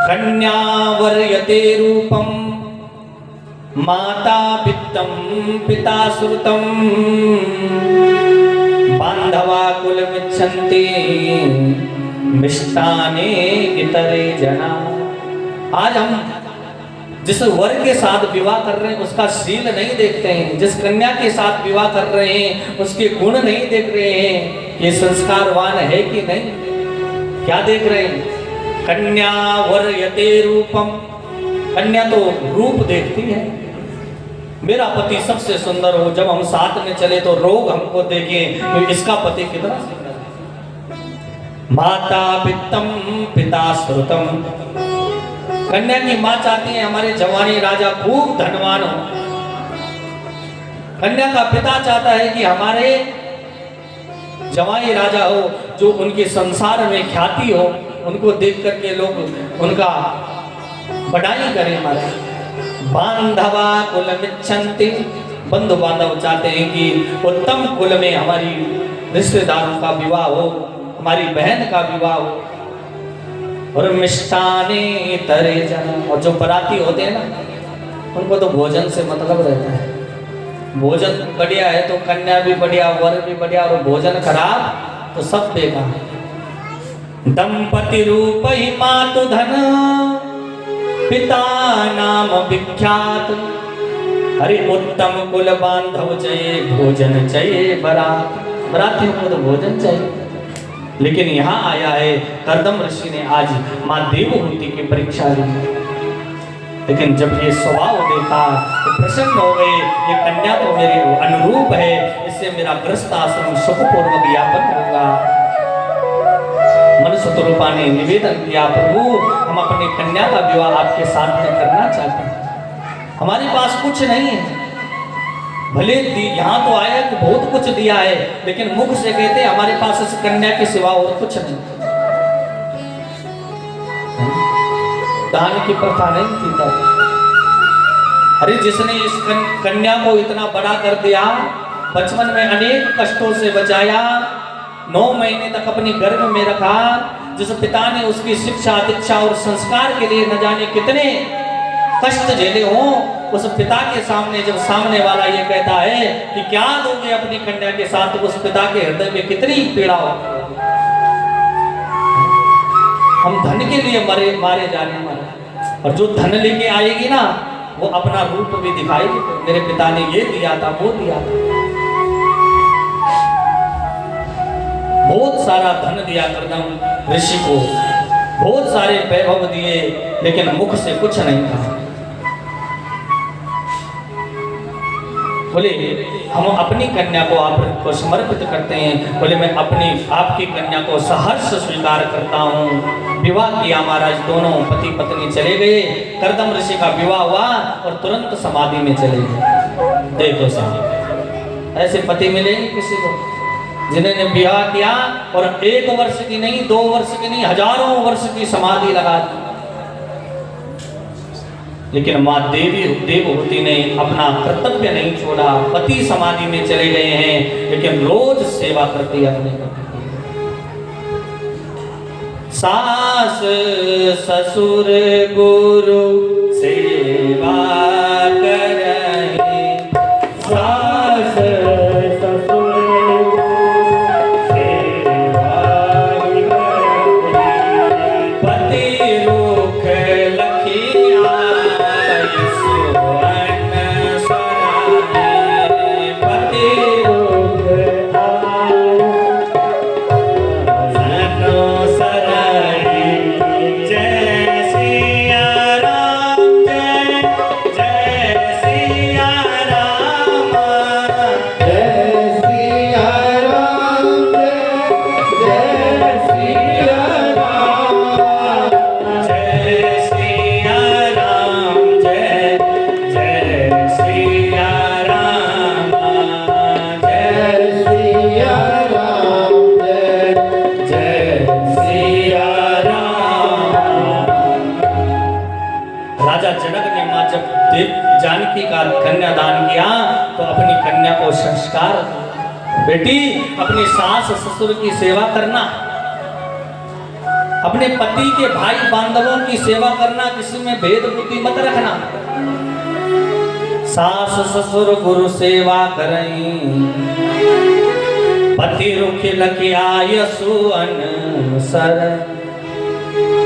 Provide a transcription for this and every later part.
कन्यावर्यते रूपम माता वित्तम पिता श्रुतम बांधवा कुलमिच्छन्ति मिष्टाने इतरे जना। आज हम जिस वर के साथ विवाह कर रहे हैं उसका शील नहीं देखते हैं, जिस कन्या के साथ विवाह कर रहे हैं उसके गुण नहीं देख रहे हैं, ये संस्कारवान है कि नहीं, क्या देख रहे हैं? कन्या वर्यते रूपम, कन्या तो रूप देखती है। मेरा पति सबसे सुंदर हो, जब हम साथ में चले तो लोग हमको देखें तो इसका पति कितना सुंदर है। माता पित्तम पिता श्रुतम, कन्या की मां चाहती है हमारे जवानी राजा खूब धनवान हो। कन्या का पिता चाहता है कि हमारे जवानी राजा हो, जो उनके संसार में ख्याति हो, उनको देख करके लोग उनका बढ़ाई करें। हमारे बांधवा कुलमिच्छन्ति, बंधु बांधव चाहते हैं कि उत्तम कुल में हमारी रिश्तेदारों का विवाह हो, हमारी बहन का विवाह हो। और मिष्टाने तरे जन, और जो बराती होते हैं ना उनको तो भोजन से मतलब रहता है। भोजन बढ़िया है तो कन्या भी बढ़िया, वर भी बढ़िया, और भोजन खराब तो सब बेकार। दंपति रूप ही मातु धन पिता नाम विख्यात, अरे उत्तम कुल बांधव चाहिए भोजन चाहिए बरात, बरातियों को तो भोजन चाहिए। लेकिन यहाँ आया है कर्दम ऋषि ने आज माँ देवहूति की परीक्षा ली, लेकिन जब ये स्वभाव देखा तो प्रसन्न हो गए, ये कन्या तो मेरे अनुरूप है, इससे मेरा गृहस्थ आश्रम सुखपूर्वक यापन होगा। मनसुतरूपा ने निवेदन किया, प्रभु हम अपनी कन्या का विवाह आपके साथ में करना चाहते हैं, हमारे पास कुछ नहीं है, भले यहाँ तो आया कि बहुत कुछ दिया है, लेकिन मुख से कहते हमारे पास इस कन्या के सिवा और कुछ नहीं। दान की प्रथा नहीं थी तब। अरे जिसने इस कन्या को इतना बड़ा कर दिया, बचपन में अनेक कष्टों से बचाया, 9 महीने तक अपनी गर्भ में रखा, जिस पिता ने उसकी शिक्षा दीक्षा और संस्कार के लिए न जाने कितने कष्ट झेले हों, उस पिता के सामने जब सामने वाला ये कहता है कि क्या दोगे अपनी कन्या के साथ, तो उस पिता के हृदय में कितनी पीड़ा हो। हम धन के लिए मारे जाने वाले, और जो धन लेके आएगी ना वो अपना रूप भी दिखाएगी, मेरे पिता ने ये दिया था वो दिया था। बहुत सारा धन दिया कर्दम ऋषि को, बहुत सारे वैभव दिए, लेकिन मुख से कुछ नहीं कहा। बोले हम अपनी कन्या को आपको समर्पित करते हैं। बोले मैं अपनी आपकी कन्या को सहर्ष स्वीकार करता हूँ। विवाह किया महाराज, दोनों पति पत्नी चले गए। कर्दम ऋषि का विवाह हुआ और तुरंत समाधि में चले गए। देखो साहब, ऐसे पति मिलेंगे किसी को जिन्होंने विवाह किया और 1 वर्ष की नहीं, 2 वर्ष की नहीं, हजारों वर्ष की समाधि लगा दी। लेकिन माँ देवहूति ने अपना कर्तव्य नहीं छोड़ा, पति समाधि में चले गए हैं, लेकिन रोज सेवा करती है अपने पति की। सास ससुर गुरु सेवा करहि, सास ससुर सेवा करहि, पति रुख लखिया जानकी का कन्यादान किया तो अपनी कन्या को संस्कार, बेटी अपनी सास ससुर की सेवा करना। अपने पति के भाई बांधवों की सेवा करना, किसी में भेद बुद्धि मत रखना। सास ससुर गुरु सेवा करें, पति रुख लखिया सुअनसर।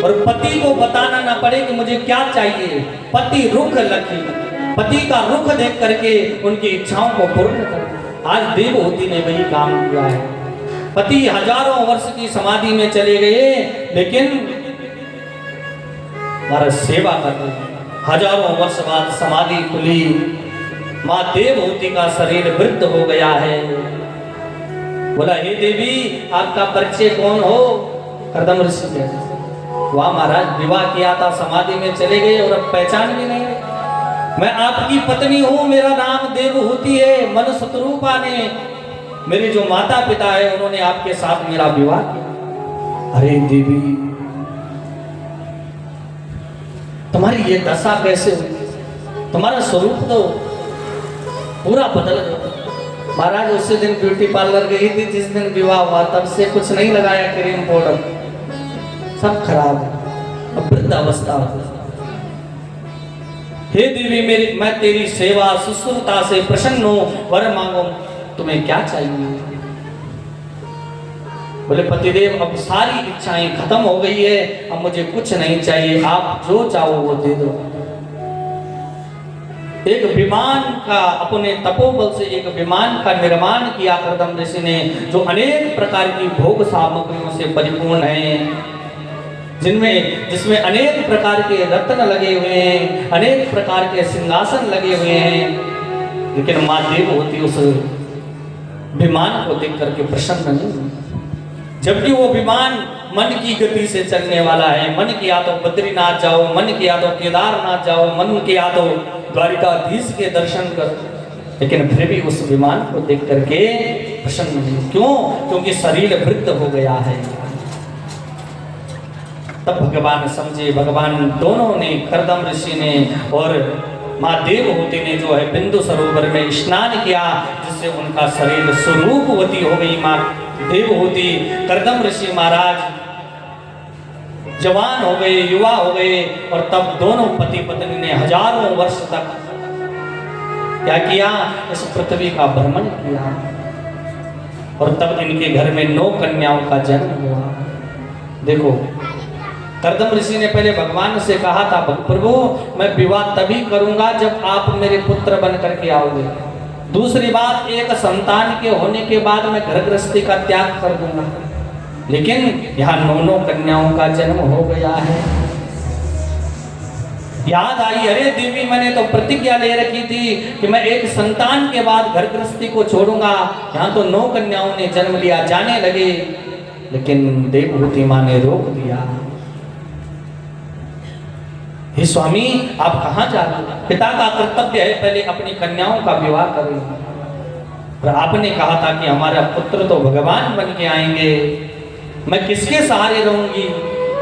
और पति को बताना ना पड़े कि मुझे क्या चाहिए। पति रुख लखी, पति का रुख देख करके उनकी इच्छाओं को पूर्ण कर। आज देवहूति ने वही काम किया है। पति हजारों वर्ष की समाधि में चले गए, लेकिन हमारा सेवा कर रहे। हजारों वर्ष बाद समाधि खुली, मां देवहूति का शरीर वृद्ध हो गया है। बोला, हे देवी, आपका परिचय कौन हो? कर्दम ऋषि ने, वाह महाराज, विवाह किया था, समाधि में चले गए और अब पहचान भी नहीं। मैं आपकी पत्नी हूं, मेरा नाम देवहूति है। मनु शत्रुपा ने, मेरे जो माता पिता है, उन्होंने आपके साथ मेरा विवाह किया। अरे देवी, तुम्हारी ये दशा कैसे हुई? तुम्हारा स्वरूप तो पूरा बदल गया। महाराज उसी दिन ब्यूटी पार्लर गई थी जिस दिन विवाह हुआ, तब से कुछ नहीं लगाया, क्रीम पाउडर सब खराब है, अब वृद्ध अवस्था हो। हे देवी, मैं तेरी सेवा शुश्रूषा से प्रसन्न हूं, वर मांगो, तुम्हें क्या चाहिए? बोले, पतिदेव, अब सारी इच्छाएं खत्म हो गई है, अब मुझे कुछ नहीं चाहिए, आप जो चाहो वो दे दो। एक विमान का, अपने तपोबल से एक विमान का निर्माण किया कर्दम ऋषि ने, जो अनेक प्रकार की भोग सामग्रियों से परिपूर्ण है, जिसमें अनेक प्रकार के रत्न लगे हुए हैं, अनेक प्रकार के सिंहासन लगे हुए हैं। लेकिन मां देवहूति उस विमान को देख करके प्रसन्न नहीं, जबकि वो विमान मन की गति से चलने वाला है। मन किया तो बद्रीनाथ जाओ, मन किया तो केदारनाथ जाओ, मन किया तो द्वारिकाधीश के दर्शन करो, लेकिन फिर भी उस विमान को देख करके प्रसन्न नहीं। क्यों? क्योंकि शरीर वृद्ध हो गया है। तब भगवान समझे, भगवान दोनों ने, कर्दम ऋषि ने और मां देवहूति ने जो है बिंदु सरोवर में स्नान किया, जिससे उनका शरीर स्वरूपवती हो गई। मां देवहूति, कर्दम ऋषि महाराज जवान हो गए, युवा हो गए, और तब दोनों पति पत्नी ने हजारों वर्ष तक क्या किया? इस पृथ्वी का भ्रमण किया। और तब इनके घर में 9 कन्याओं का जन्म हुआ। देखो, कर्दम ऋषि ने पहले भगवान से कहा था, प्रभु, मैं विवाह तभी करूंगा जब आप मेरे पुत्र बन करके आओगे। दूसरी बात, एक संतान के होने के बाद मैं घर गृहस्थी का त्याग कर दूंगा। लेकिन यहाँ 9 कन्याओं का जन्म हो गया है। याद आई, अरे देवी, मैंने तो प्रतिज्ञा ले रखी थी कि मैं एक संतान के बाद घर गृहस्थी को छोड़ूंगा। यहाँ तो 9 कन्याओं ने जन्म लिया, जाने लगे, लेकिन देवहूति मां ने रोक दिया। हे स्वामी, आप कहाँ जा रहे हैं? पिता का कर्तव्य है पहले अपनी कन्याओं का विवाह करें। पर आपने कहा था कि हमारा पुत्र तो भगवान बन के आएंगे, मैं किसके सहारे रहूंगी?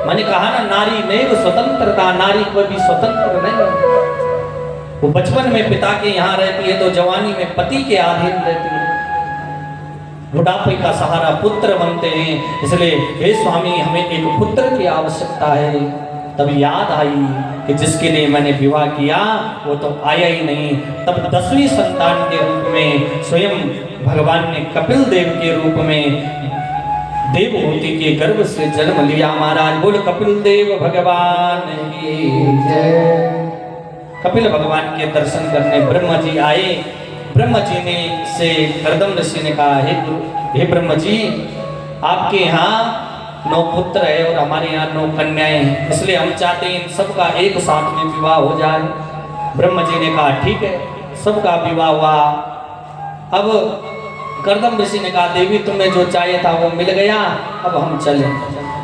मैंने कहा ना, नारी नैव स्वतंत्रता, नारी कोई भी स्वतंत्र नहीं। वो बचपन में पिता के यहाँ रहती है तो जवानी में पति के अधीन रहती है, बुढ़ापे का सहारा पुत्र बनते हैं। इसलिए हे स्वामी, हमें एक पुत्र की आवश्यकता है। तब याद आई कि जिसके लिए मैंने विवाह किया वो तो आया ही नहीं। तब 10वीं संतान के रूप में स्वयं भगवान ने कपिल देव के रूप में देवहूति के गर्भ से जन्म लिया। महाराज बोल कपिल देव भगवान की जय। कपिल भगवान के दर्शन करने ब्रह्मा जी आए। ब्रह्मा जी ने से कर्दम ऋषि ने कहा, हे ब्रह्मा जी, आपके यहाँ 9 पुत्र है और हमारे यहाँ 9 कन्याएं हैं, इसलिए हम चाहते हैं इन सबका एक साथ में विवाह हो जाए। ब्रह्मा जी ने कहा, ठीक है, सबका विवाह हुआ। अब कर्दम ऋषि ने कहा, देवी, तुम्हें जो चाहिए था वो मिल गया, अब हम चले।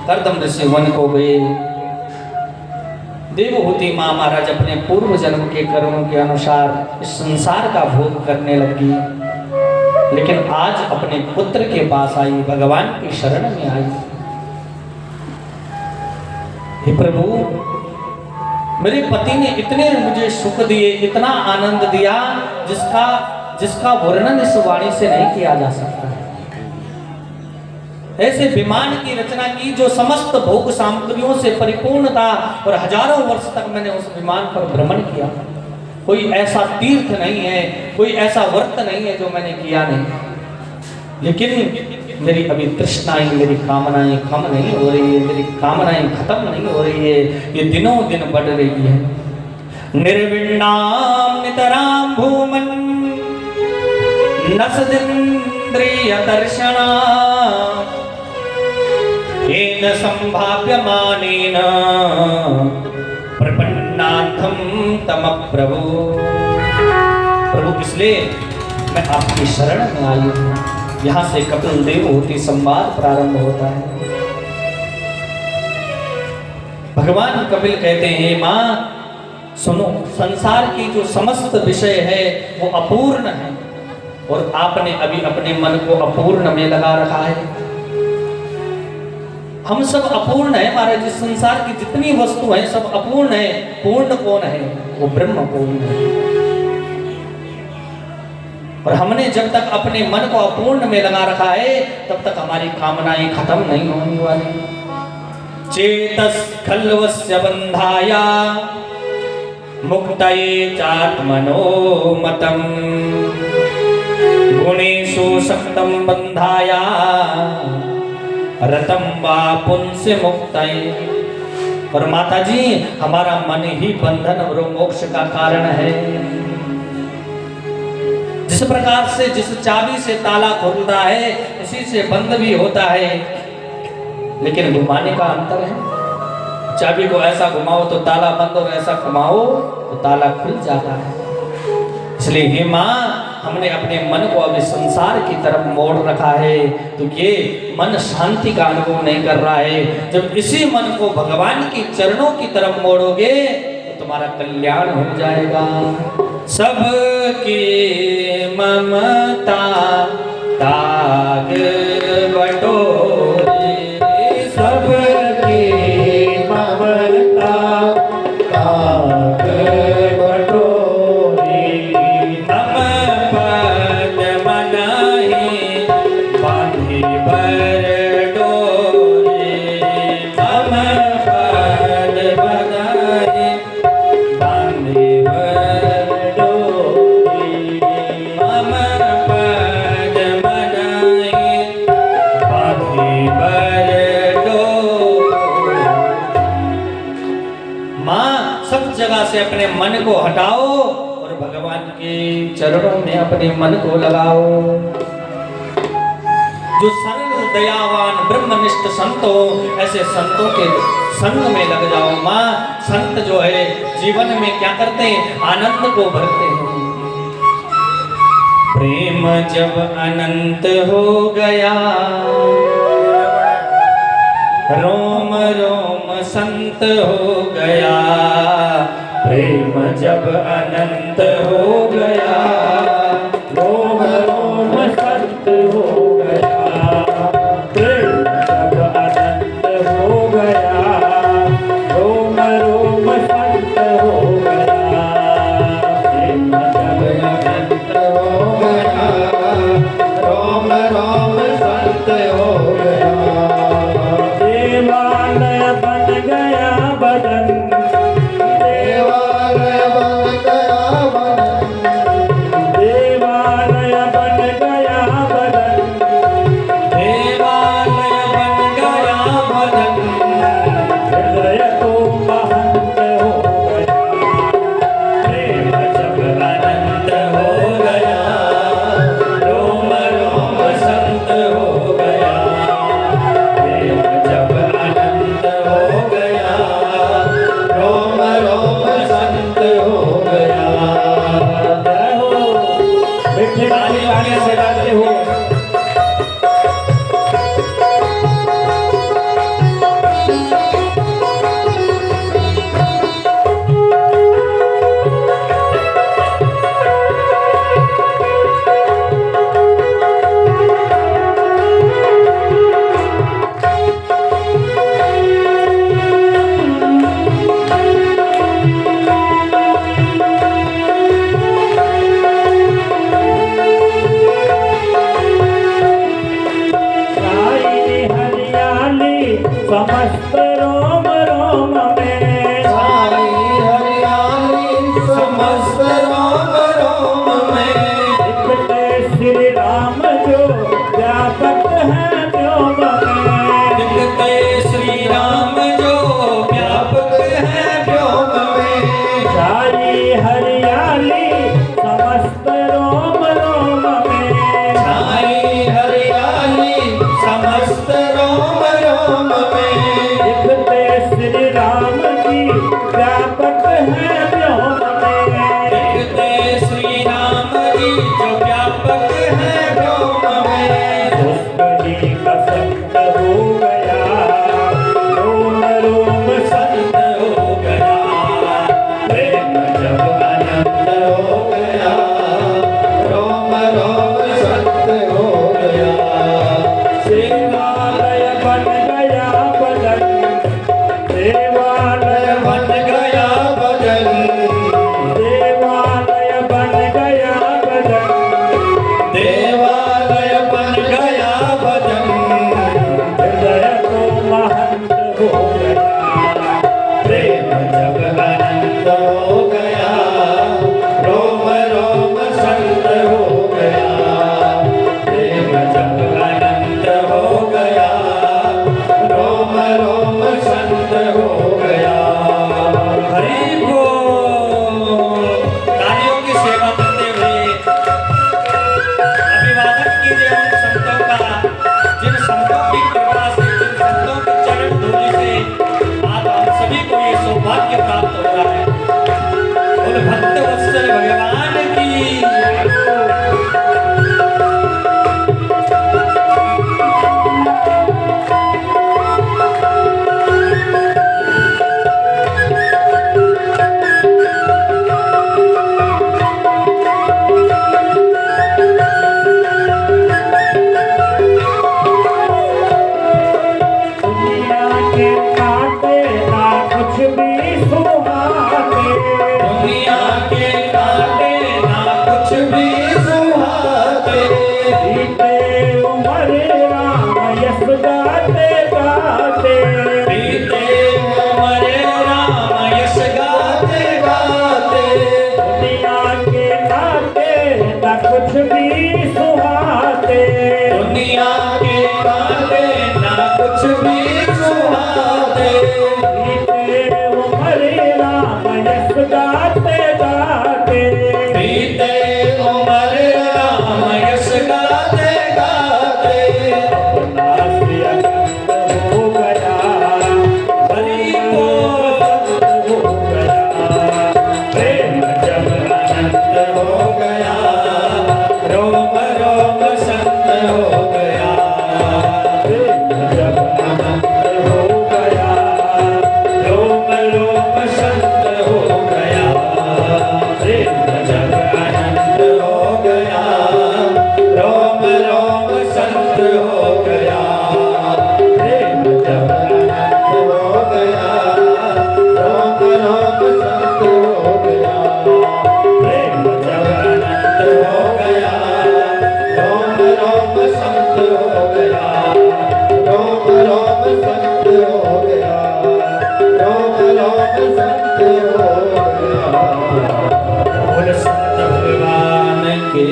कर्दम ऋषि वन को गए। देवहूति मां महाराज अपने पूर्व जन्म के कर्मों के अनुसार इस संसार का भोग करने लगी, लेकिन आज अपने पुत्र के पास आई, भगवान की शरण में आई। हे प्रभु, मेरे पति ने इतने मुझे सुख दिए, इतना आनंद दिया, जिसका वर्णन इस वाणी से नहीं किया जा सकता। ऐसे विमान की रचना की जो समस्त भोग सामग्रियों से परिपूर्ण था और हजारों वर्ष तक मैंने उस विमान पर भ्रमण किया। कोई ऐसा तीर्थ नहीं है, कोई ऐसा व्रत नहीं है जो मैंने किया नहीं, लेकिन मेरी अभी तृष्णाएं, मेरी कामनाएं कम नहीं हो रही है, मेरी कामनाएं खत्म नहीं हो रही है, ये दिनों दिन बढ़ रही है। निर्विण्णाम नितराम भूमन नसदिन्द्रिय दर्शना येन संभाव्यमानेन प्रपन्नार्थम तम प्रभु। प्रभु इसलिए मैं आपकी शरण में आई हूँ। यहाँ से कपिल देवहूति संवाद प्रारंभ होता है। भगवान कपिल कहते हैं, माँ सुनो, संसार की जो समस्त विषय है वो अपूर्ण है और आपने अभी अपने मन को अपूर्ण में लगा रखा है। हम सब अपूर्ण है महाराज, इस संसार की जितनी वस्तु है सब अपूर्ण है। पूर्ण कौन है? वो ब्रह्म पूर्ण है। और हमने जब तक अपने मन को अपूर्ण में लगा रखा है तब तक हमारी कामनाएं खत्म नहीं होने वाली। चेतस खल्वस्य बंधाया मुक्तये चात्मनो मतम गुणेषु सक्तम बंधाया रतम वा पुंस्य मुक्तये। और माता जी, हमारा मन ही बंधन और मोक्ष का कारण है। जिस प्रकार से जिस चाबी से ताला खुलता है इसी से बंद भी होता है, लेकिन घुमाने का अंतर है। चाबी को ऐसा घुमाओ तो ताला बंद और ऐसा घुमाओ तो ताला खुल जाता है। इसलिए हे माँ, हमने अपने मन को अभी संसार की तरफ मोड़ रखा है तो ये मन शांति का अनुभव नहीं कर रहा है। जब इसी मन को भगवान की चरणों की तरफ मोड़ोगे तो तुम्हारा कल्याण हो जाएगा। सबकी ममता ताग बटोरे, सबकी ममता ताग बटोरे, हम पद मनाहि बांधि बर डोरे, हम पद मनाहि बांधि बर डोरे, हम पद मनाहि बांधि बर डोरे। माँ, सब जगह से अपने मन को हटाओ और भगवान के चरणों में अपने मन को लगाओ। जो सरल दयावान ब्रह्मनिष्ठ संत हो ऐसे संतों के संग में लग जाओ। माँ, संत जो है जीवन में क्या करते हैं? आनंद को भरते हैं। प्रेम जब अनंत हो गया, रोम रोम संत हो गया। प्रेम जब अनंत हो गया, रोम रोम संत हो गया। प्रेम जब अनंत हो गया, रोम रोम संत हो गया। प्रेम जब अनंत हो गया, रोम रोम संत हो गया। देवालय बन गया बदन, देवालय बन गया बदन, देवालय की व्यापक है व्योम में। देखते श्री राम जी जो व्यापक है व्योम में। उसकी कसम हो गया, रोम रोम संत हो गया, प्रेम जब अनंत हो गया, रोम रोम संत हो गया। देवालय बन गया बदन, देवालय बन गया बदन, देवालय बन गया बदन, देवालय बन गया बदन। हृदय को महंत हो गया, प्रेम जब अनंत हो गया, रोम रोम संत हो गया। प्रेम जब अनंत हो गया, रोम रोम संत हो गया। हरि बोल। तालियों की सेवा करते हुए अभिवादन कीजिए उन संतों का, जिन संतों की कृपा से, जिन संतों के चरण धूलि से आज हम सभी को ये सौभाग्य प्राप्त हो रहा है। उन भक्त वत्सल भगवान की दुनिया के कांटे ना कुछ भी सुहाते, दुनिया के कांटे ना कुछ भी सुहाते। बीते उम्र राम यश गाते गाते, बीते उम्र राम यश गाते गाते। दुनिया के कांटे ना कुछ भी सुहाते, दुनिया के कांटे ना कुछ भी सुहाते। बीते उम्र राम यश गाते गाते, बीते उम्र राम यश गाते गाते। अपना से अनंत हो गया, हरि बोल। हो गया, प्रेम जब अनंत हो गया, रोम रोम संत हो गया। प्रेम जब अनंत हो गया, रोम रोम संत हो गया। प्रेम जब अनंत हो गया, रोम रोम संत हो गया। प्रेम जब अनंत हो गया, रोम रोम संत हो गया। प्रेम जब अनंत हो गया, रोम रोम संत हो गया। रोम रोम संत हो गया, रोम रोम संत हो गया। बोल संत भगवान की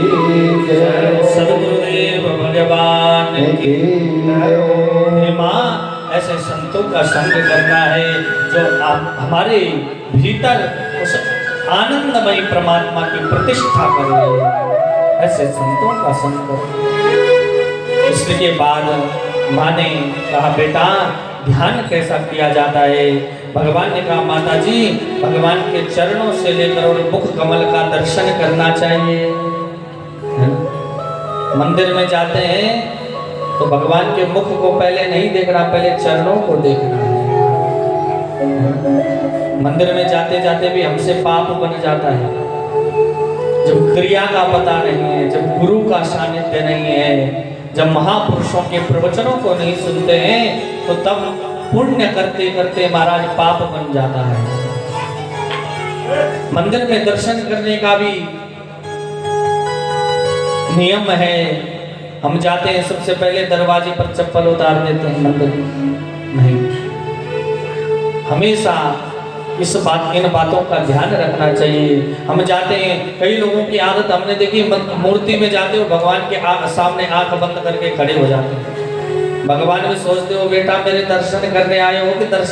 जय, सद्गुरुदेव भगवान की जय। हे माँ, ऐसे संतों का संग करना है जो हमारे भीतर उस आनंदमयी परमात्मा की प्रतिष्ठा कर रहे हैं। ऐसे संतों का संग करो। इसके बाद माँ ने कहा, बेटा ध्यान कैसा किया जाता है? भगवान ने कहा, माता जी भगवान के चरणों से लेकर और मुख कमल का दर्शन करना चाहिए। है ना? मंदिर में जाते हैं तो भगवान के मुख को पहले नहीं देखना, पहले चरणों को देखना है। मंदिर में जाते जाते भी हमसे पाप बन जाता है जब क्रिया का पता नहीं है, जब गुरु का सानिध्य नहीं है, जब महापुरुषों के प्रवचनों को नहीं सुनते हैं, तो तब पुण्य करते करते महाराज पाप बन जाता है। मंदिर में दर्शन करने का भी नियम है। हम जाते हैं सबसे पहले दरवाजे पर चप्पल उतार देते हैं, मंदिर नहीं। हमेशा इन बातों का ध्यान रखना चाहिए। हम जाते हैं, कई लोगों की आदत हमने देखी, मूर्ति में जाते हो भगवान के सामने आंख बंद करके खड़े हो जाते हैं। भगवान भी सोचते हो बेटा मेरे दर्शन करने आए हो कि दर्शन